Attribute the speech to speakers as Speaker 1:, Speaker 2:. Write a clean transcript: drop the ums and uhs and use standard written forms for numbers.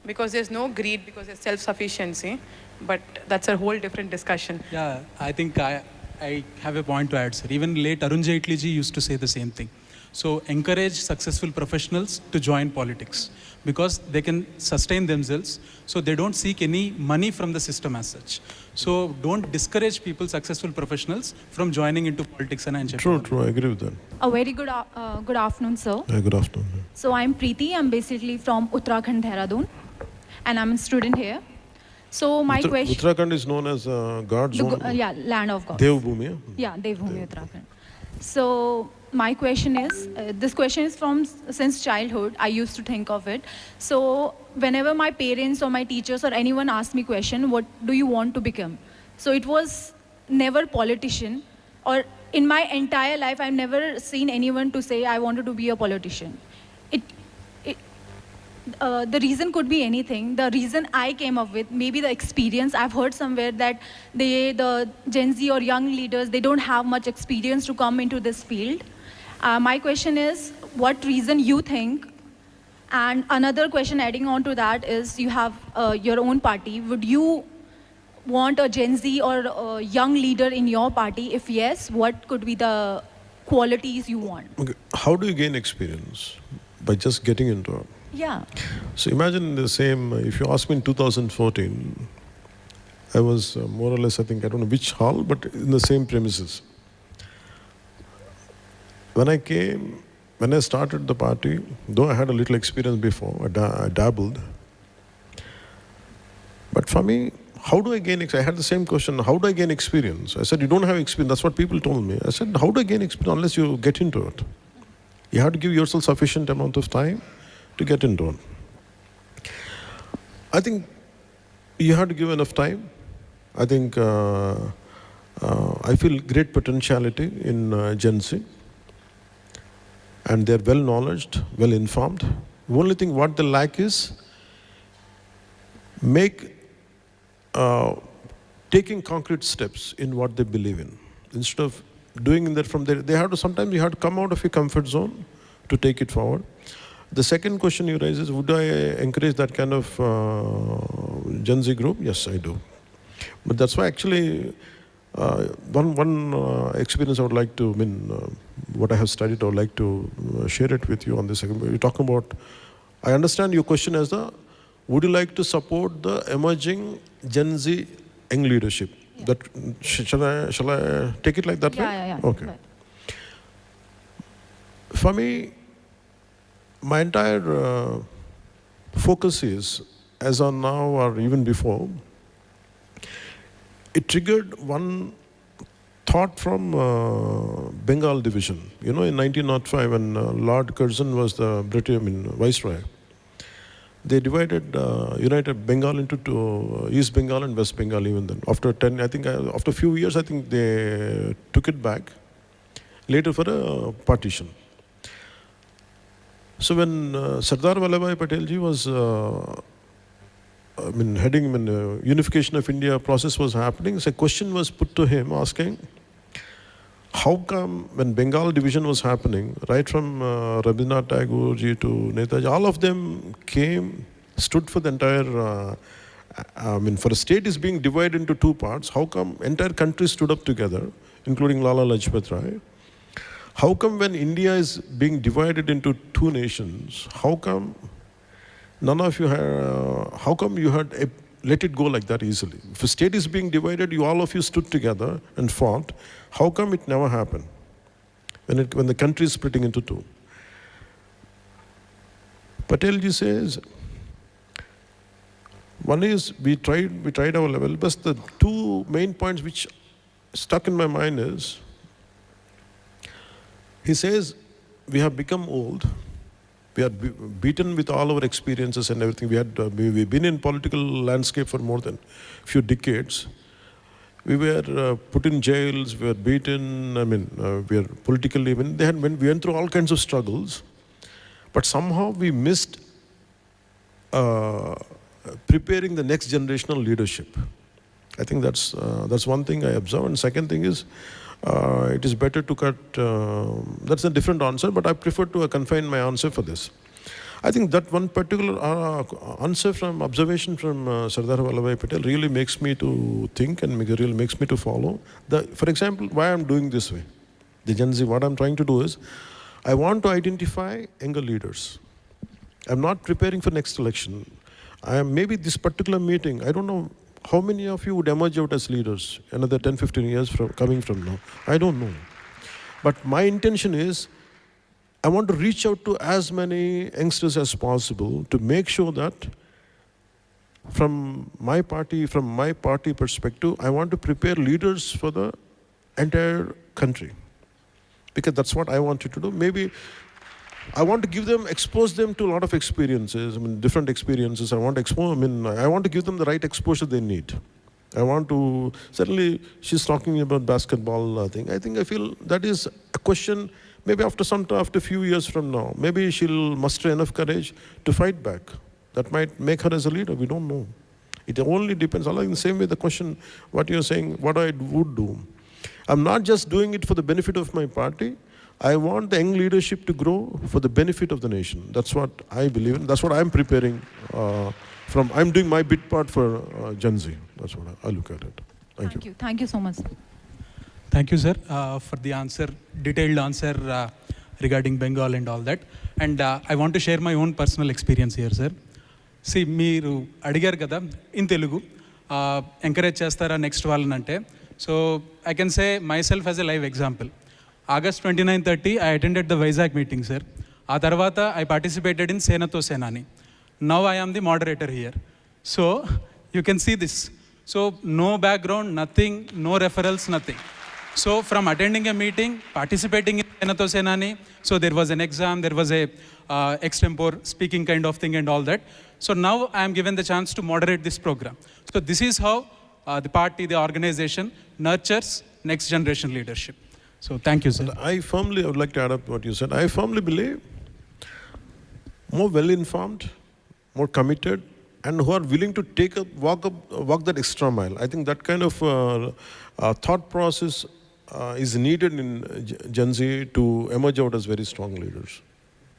Speaker 1: because there's no greed, because there's self-sufficiency. But that's a whole different discussion.
Speaker 2: Yeah, I think I have a point to add, sir. Even late Arun Jaitley ji used to say the same thing. So encourage successful professionals to join politics because they can sustain themselves. So they don't seek any money from the system as such. So don't discourage people, successful professionals, from joining into politics and
Speaker 3: True, I agree with that.
Speaker 4: A very good afternoon, sir.
Speaker 3: Good afternoon.
Speaker 4: So I'm Preeti. I'm basically from Uttarakhand, Dehradun, and I'm a student here. So my question...
Speaker 3: Uttarakhand is known as God's own...
Speaker 4: yeah, land of God.
Speaker 3: Devbhumi.
Speaker 4: Yeah, Devbhumi, Uttarakhand. So my question is, this question is from since childhood. I used to think of it. So whenever my parents or my teachers or anyone asked me question, what do you want to become? So it was never politician, or in my entire life, I've never seen anyone to say I wanted to be a politician. The reason could be anything. The reason I came up with, maybe the experience. I've heard somewhere that the Gen Z or young leaders, they don't have much experience to come into this field. My question is, what reason you think? And another question adding on to that is, you have your own party. Would you want a Gen Z or a young leader in your party? If yes, what could be the qualities you want?
Speaker 3: Okay. How do you gain experience? By just getting into it.
Speaker 4: Yeah.
Speaker 3: So imagine the same, if you ask me in 2014, I was more or less, I think, I don't know which hall, but in the same premises. When I started the party, though I had a little experience before, I dabbled. But for me, how do I gain experience? I had the same question, how do I gain experience? I said, you don't have experience. That's what people told me. I said, how do I gain experience unless you get into it? You have to give yourself sufficient amount of time to get into it. I think you have to give enough time. I think I feel great potentiality in Gen Z. And they're well-knowledged, well-informed. The only thing what they lack is taking concrete steps in what they believe in. Instead of doing that from there, sometimes you have to come out of your comfort zone to take it forward. The second question you raise is, would I encourage that kind of Gen Z group? Yes, I do. But that's why actually, one experience I would like to, what I have studied, I would like to share it with you on this. You're talking about, I understand your question as would you like to support the emerging Gen Z young leadership? Yeah. That, shall I take it like that way?
Speaker 4: Yeah.
Speaker 3: Okay. Right. For me, my entire focus is, as on now or even before, it triggered one thought from Bengal division. You know, in 1905, when Lord Curzon was the British, Viceroy, they divided, united Bengal into two, East Bengal and West Bengal even then. After a few years, I think they took it back, later for a partition. So when Sardar Vallabhbhai Patel ji was heading unification of India process was happening, so a question was put to him asking, how come when Bengal division was happening, right from Rabindranath Tagore ji to Netaji, all of them stood for the entire, for a state is being divided into two parts, how come entire country stood up together, including Lala Lajpat Rai? How come when India is being divided into two nations, how come none of you how come you had let it go like that easily? If a state is being divided, all of you stood together and fought. How come it never happened when the country is splitting into two? Patel ji says, one is we tried our level, but the two main points which stuck in my mind is, he says, we have become old. We are beaten with all our experiences and everything. We've been in political landscape for more than a few decades. We were put in jails, we were beaten, we are politically, we went through all kinds of struggles. But somehow we missed preparing the next generational leadership. I think that's one thing I observe. And second thing is, it is better to cut, that's a different answer, but I prefer to confine my answer for this. I think that one particular answer from observation from Sardar Vallabhbhai Patel really makes me to think and really makes me to follow. For example, why I'm doing this way. The Gen Z, what I'm trying to do is, I want to identify younger leaders. I'm not preparing for next election. Maybe this particular meeting, I don't know how many of you would emerge out as leaders another 10, 15 years coming from now. I don't know. But my intention is, I want to reach out to as many youngsters as possible to make sure that from my party perspective, I want to prepare leaders for the entire country. Because that's what I wanted to do. Maybe I want to expose them to a lot of experiences, different experiences. I want to give them the right exposure they need. Certainly she's talking about basketball thing. I feel that is a question, maybe after a few years from now, maybe she'll muster enough courage to fight back. That might make her as a leader, we don't know. It only depends. In the same way, the question, what you're saying, what I would do. I'm not just doing it for the benefit of my party. I want the young leadership to grow for the benefit of the nation. That's what I believe in. That's what I'm preparing I'm doing my bit part for Gen Z. That's what I look at it. Thank you.
Speaker 4: Thank you so much.
Speaker 2: Thank you, sir, for the answer, detailed answer regarding Bengal and all that. And I want to share my own personal experience here, sir. See, మీరు అడిగారు కదా in Telugu encourage చేస్తారా next వాళ్ళని అంటే so I can say my self as a live example August 29-30 I attended the Vizag meeting, sir. ఆ తర్వాత I participated in Senato Senani. Now I am the moderator here. So you can see this. So no background, nothing, no referrals, nothing. So from attending a meeting, participating in Senato Senani, so there was an exam, there was a extempore speaking kind of thing and all that. So now I am given the chance to moderate this program. So this is how the party, the organization nurtures next generation leadership. So thank you, sir.
Speaker 3: I would like to add up what you said. I firmly believe more well-informed, more committed, and who are willing to walk that extra mile. I think that kind of thought process is needed in Gen Z to emerge out as very strong leaders.